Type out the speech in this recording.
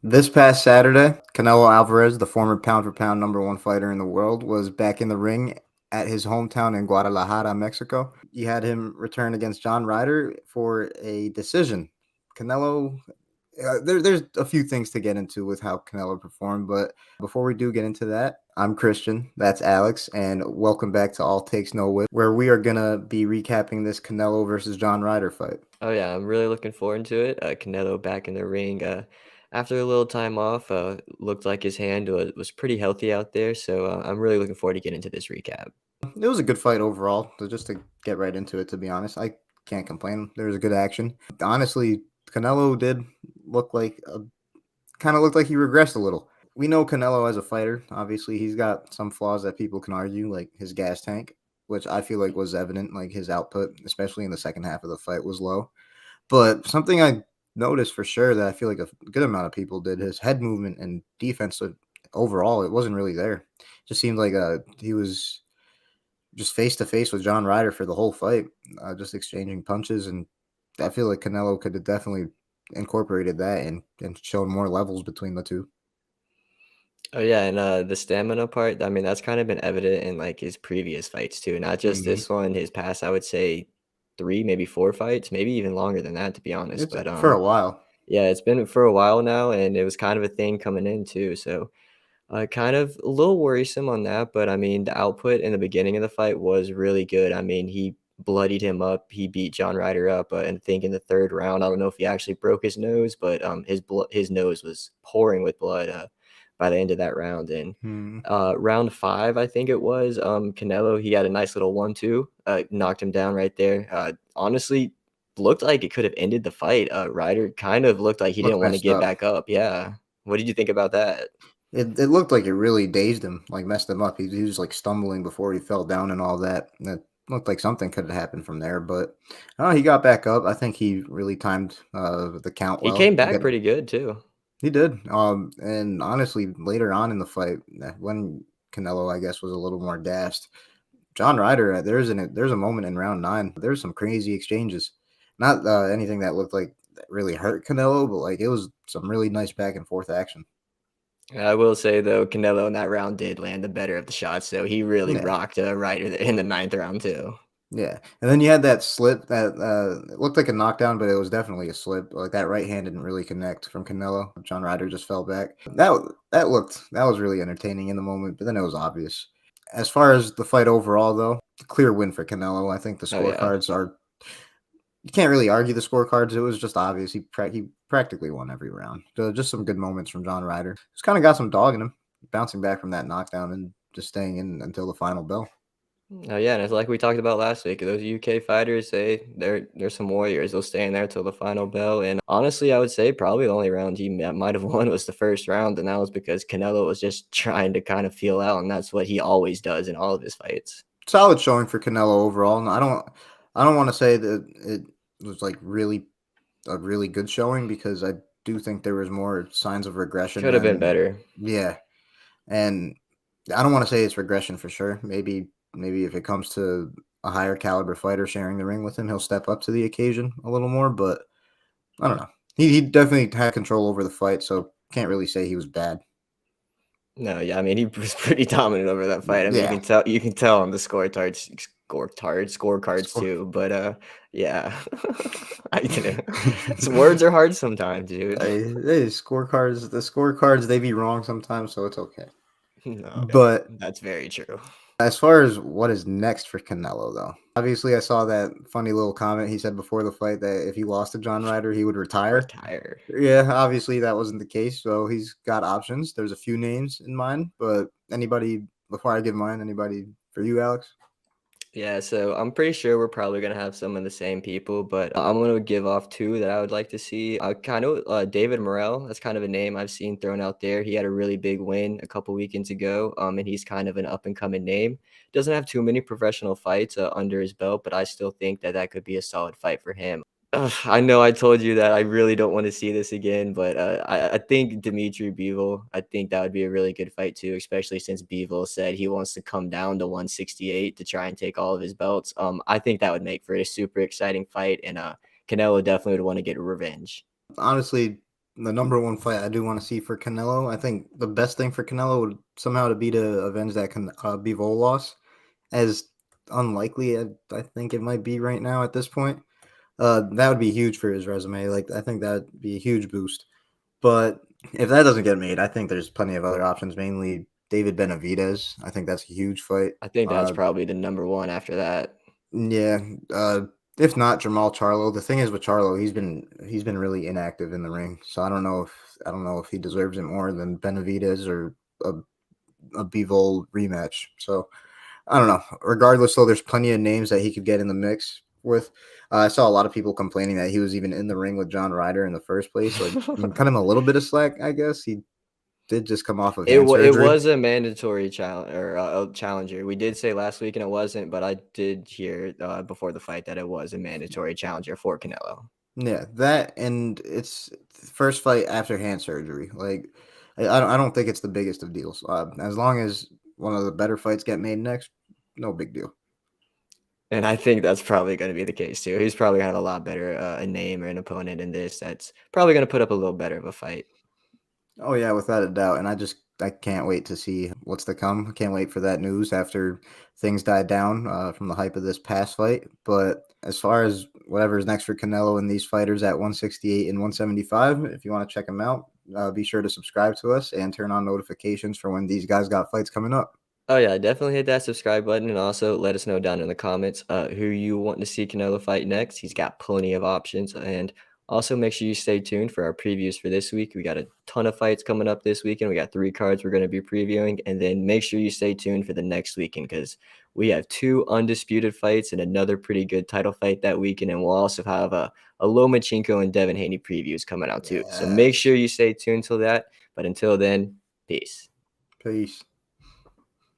This past Saturday, Canelo Álvarez, the former pound for pound number one fighter in the world, was back in the ring at his hometown in Guadalajara, Mexico. You had him return against John Ryder for a decision. Canelo, there's a few things to get into with how Canelo performed, but before we do get into that, I'm Christian, that's Alex, and welcome back to All Takes No Whip, where we are going to be recapping this Canelo versus John Ryder fight. Oh yeah, I'm really looking forward to it. Canelo back in the ring. After a little time off, looked like his hand was pretty healthy out there. So I'm really looking forward to getting into this recap. It was a good fight overall. So just to get right into it, to be honest, I can't complain. There was a good action. Honestly, Canelo did look like kind of looked like he regressed a little. We know Canelo as a fighter. Obviously, he's got some flaws that people can argue, like his gas tank, which I feel like was evident. Like his output, especially in the second half of the fight, was low. But something I noticed for sure that I feel like a good amount of people did, his head movement and defense overall, it wasn't really there. Just seemed like he was just face to face with John Ryder for the whole fight, just exchanging punches. And I feel like Canelo could have definitely incorporated that and shown more levels between the two. Oh yeah, and the stamina part. I mean, that's kind of been evident in like his previous fights too. Not just Hmm. this one. His past, I would say, three, maybe four fights, maybe even longer than that, to be honest. It's But for a while. yeah, it's been for a while now, and it was kind of a thing coming in too. So kind of a little worrisome on that, but I mean, the output in the beginning of the fight was really good. I mean, he bloodied him up. He beat John Ryder up, and I think in the third round, I don't know if he actually broke his nose, but his nose was pouring with blood by the end of that round. And Hmm. round five, I think it was, Canelo, he had a nice little 1-2, knocked him down right there. Honestly, looked like it could have ended the fight. Ryder kind of looked like he didn't Looked want to messed get up. back up. Yeah. What did you think about that? It looked like it really dazed him, like messed him up. He was like stumbling before he fell down and all that. It looked like something could have happened from there, but he got back up. I think he really timed the count He well. came back pretty good too. He did. And honestly, later on in the fight, when Canelo, I guess, was a little more gassed, John Ryder, there's a moment in round nine. There's some crazy exchanges. Not anything that looked like that really hurt Canelo, but like it was some really nice back and forth action. I will say though, Canelo in that round did land the better of the shots, so he really Yeah, rocked Ryder in the ninth round too. yeah. And then you had that slip that it looked like a knockdown, but it was definitely a slip. Like that right hand didn't really connect from Canelo. John Ryder just fell back. That was really entertaining in the moment, but then it was obvious. As far as the fight overall, though, clear win for Canelo. I think the Oh yeah. scorecards are you can't really argue the scorecards. It was just obvious. He practically won every round. So just some good moments from John Ryder. Just kind of got some dog in him, bouncing back from that knockdown and just staying in until the final bell. Oh yeah, and it's like we talked about last week. Those UK fighters, they're some warriors. They'll stay in there till the final bell. And honestly, I would say probably the only round he might have won was the first round, and that was because Canelo was just trying to kind of feel out, and that's what he always does in all of his fights. Solid showing for Canelo overall. And I don't want to say that it was like really a really good showing because I do think there was more signs of regression Could have been than better. yeah. And I don't want to say it's regression for sure. Maybe if it comes to a higher caliber fighter sharing the ring with him, he'll step up to the occasion a little more. But I don't know. He definitely had control over the fight, so can't really say he was bad. No, yeah, I mean, he was pretty dominant over that fight. I mean, Yeah, you can tell on the scorecards score. too, but, yeah. I you know, words are hard sometimes, dude. Hey, scorecards. The scorecards they be wrong sometimes, so it's okay. No, But that's very true. as far as what is next for Canelo, though, obviously I saw that funny little comment he said before the fight that if he lost to John Ryder, he would retire. Retire. Yeah, obviously that wasn't the case. So he's got options. There's a few names in mind, but anybody before I give mine, anybody for you, Alex? Yeah, so I'm pretty sure we're probably gonna have some of the same people, but I'm gonna give off two that I would like to see. Kind of David Morrell. That's kind of a name I've seen thrown out there. He had a really big win a couple weekends ago, and he's kind of an up and coming name. Doesn't have too many professional fights under his belt, but I still think that that could be a solid fight for him. Ugh, I know I told you that I really don't want to see this again, but I think Dimitri Bivol, I think that would be a really good fight too, especially since Bivol said he wants to come down to 168 to try and take all of his belts. I think that would make for a super exciting fight, and Canelo definitely would want to get revenge. Honestly, the number one fight I do want to see for Canelo. I think the best thing for Canelo would somehow to be to avenge that Bivol loss. As unlikely as I think it might be right now at this point, that would be huge for his resume. Like I think that'd be a huge boost. But if that doesn't get made, I think there's plenty of other options. Mainly David Benavidez. I think that's a huge fight. I think that's probably the number one after that. Yeah. If not Jamal Charlo, the thing is with Charlo, he's been really inactive in the ring. So I don't know if he deserves it more than Benavidez or a Bivol rematch. So I don't know. Regardless, though, there's plenty of names that he could get in the mix with. I saw a lot of people complaining that he was even in the ring with John Ryder in the first place. Like, cut him a little bit of slack, I guess. He did just come off of hand It surgery. was a mandatory challenge or a challenger. We did say last week and it wasn't, but I did hear before the fight that it was a mandatory challenger for Canelo. Yeah, that and it's first fight after hand surgery. Like, I don't think it's the biggest of deals. As long as one of the better fights get made next, no big deal. And I think that's probably going to be the case too. He's probably going to have a lot better a name or an opponent in this. That's probably going to put up a little better of a fight. Oh yeah, without a doubt. And I can't wait to see what's to come. I can't wait for that news after things died down from the hype of this past fight. But as far as whatever is next for Canelo and these fighters at 168 and 175, if you want to check them out, be sure to subscribe to us and turn on notifications for when these guys got fights coming up. Oh yeah, definitely hit that subscribe button and also let us know down in the comments who you want to see Canelo fight next. He's got plenty of options, and also make sure you stay tuned for our previews for this week. We got a ton of fights coming up this weekend. We got 3 cards we're going to be previewing, and then make sure you stay tuned for the next weekend because we have 2 undisputed fights and another pretty good title fight that weekend, and we'll also have a Lomachenko and Devin Haney previews coming out too. So make Yes. sure you stay tuned till that. But until then, peace. Peace.